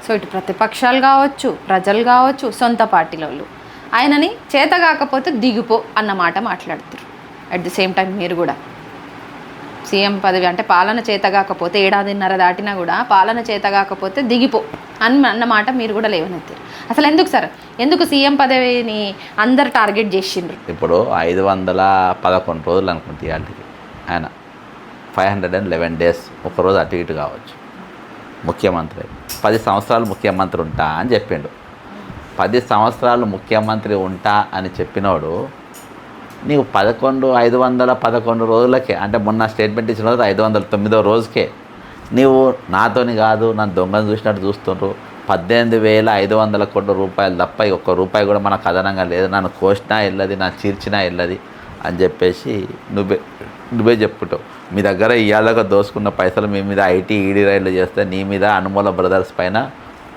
So ఇటు ప్రతిపక్షాలు కావచ్చు, ప్రజలు కావచ్చు, సొంత పార్టీల వాళ్ళు ఆయనని చేత కాకపోతే దిగిపో అన్నమాట మాట్లాడుతారు. అట్ ది సేమ్ టైం మీరు కూడా సీఎం పదవి అంటే పాలన చేత కాకపోతే 1.5 దాటినా కూడా పాలన చేత కాకపోతే దిగిపో అన్నమాట మీరు కూడా లేవనెత్తారు. అసలు ఎందుకు సార్, ఎందుకు సీఎం పదవిని అందరు టార్గెట్ చేసిండ్రు? ఇప్పుడు 511 రోజులు అనుకుంటే ఇవాళకి ఆయన 511 days ఒకరోజు అటు ఇటు కావచ్చు ముఖ్యమంత్రి. 10 సంవత్సరాలు ముఖ్యమంత్రి ఉంటా అని చెప్పిండు. 10 సంవత్సరాలు ముఖ్యమంత్రి ఉంటా అని చెప్పినోడు నీవు 511 రోజులకే, అంటే మొన్న స్టేట్మెంట్ ఇచ్చిన రోజు 509వ రోజుకే నీవు నాతోని కాదు నన్ను దొంగను చూసినట్టు చూస్తుండ్రు. 18,500 కోట్ల రూపాయలు తప్ప ఒక్క రూపాయి కూడా మనకు అదనంగా లేదు, నన్ను కోసినా వెళ్ళది, నన్ను చీర్చినా వెళ్ళది అని చెప్పేసి నువ్వే చెప్పుకుంటావు. మీ దగ్గర ఇవాళగా దోసుకున్న పైసలు మీ మీద ఐటీ ఈడీ రైడ్లు చేస్తే నీ మీద అనుమూల బ్రదర్స్ పైన,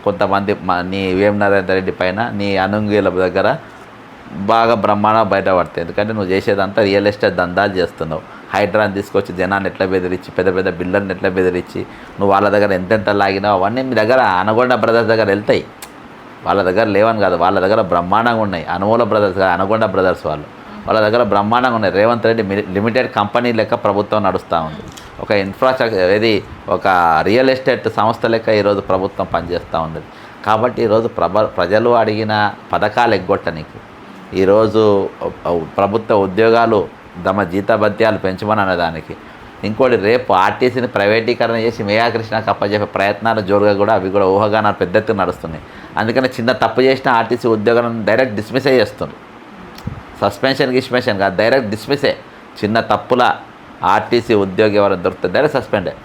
కొంతమంది నీ వేమనారాయణ రెడ్డి పైన, నీ అనుంగీల దగ్గర బాగా బ్రహ్మాండంగా బయటపడతాయి. ఎందుకంటే నువ్వు చేసేదంతా రియల్ ఎస్టేట్ దందాలు చేస్తున్నావు. హైడ్రాని తీసుకొచ్చి జనాన్ని ఎట్లా బెదిరించి, పెద్ద పెద్ద బిల్డర్ని ఎట్లా బెదిరించి, నువ్వు వాళ్ళ దగ్గర ఎంతెంత లాగినావు అవన్నీ మీ దగ్గర అనగొండ బ్రదర్స్ దగ్గర వెళ్తాయి. వాళ్ళ దగ్గర లేవని కాదు, వాళ్ళ దగ్గర బ్రహ్మాండంగా ఉన్నాయి. అనుమూల బ్రదర్స్ కాదు, అనగొండ బ్రదర్స్ వాళ్ళ దగ్గర బ్రహ్మాండంగా ఉన్నాయి. రేవంత్ రెడ్డి లిమిటెడ్ కంపెనీ లెక్క ప్రభుత్వం నడుస్తూ ఉంది. ఒక ఇన్ఫ్రాస్ట్రక్చర్ ఇది ఒక రియల్ ఎస్టేట్ సంస్థ లెక్క ఈరోజు ప్రభుత్వం పనిచేస్తూ ఉంది. కాబట్టి ఈరోజు ప్రజలు అడిగిన పథకాలు ఎగ్గొట్టనికి, ఈరోజు ప్రభుత్వ ఉద్యోగాలు తమ జీతభత్యాలు పెంచమని అనేదానికి, ఇంకోటి రేపు ఆర్టీసీని ప్రైవేటీకరణ చేసి మేయాకృష్ణకు అప్పచెప్పే ప్రయత్నాలు జోరుగా కూడా అవి కూడా ఊహాగానాలు పెద్ద ఎత్తున నడుస్తున్నాయి. అందుకని చిన్న తప్పు చేసిన ఆర్టీసీ ఉద్యోగాలను డైరెక్ట్ డిస్మిసే చేస్తున్నారు. సస్పెన్షన్ కాదు, డైరెక్ట్ డిస్మిసే. చిన్న తప్పుల ఆర్టీసీ ఉద్యోగి ఎవరైనా దొరికితే డైరెక్ట్ సస్పెండే.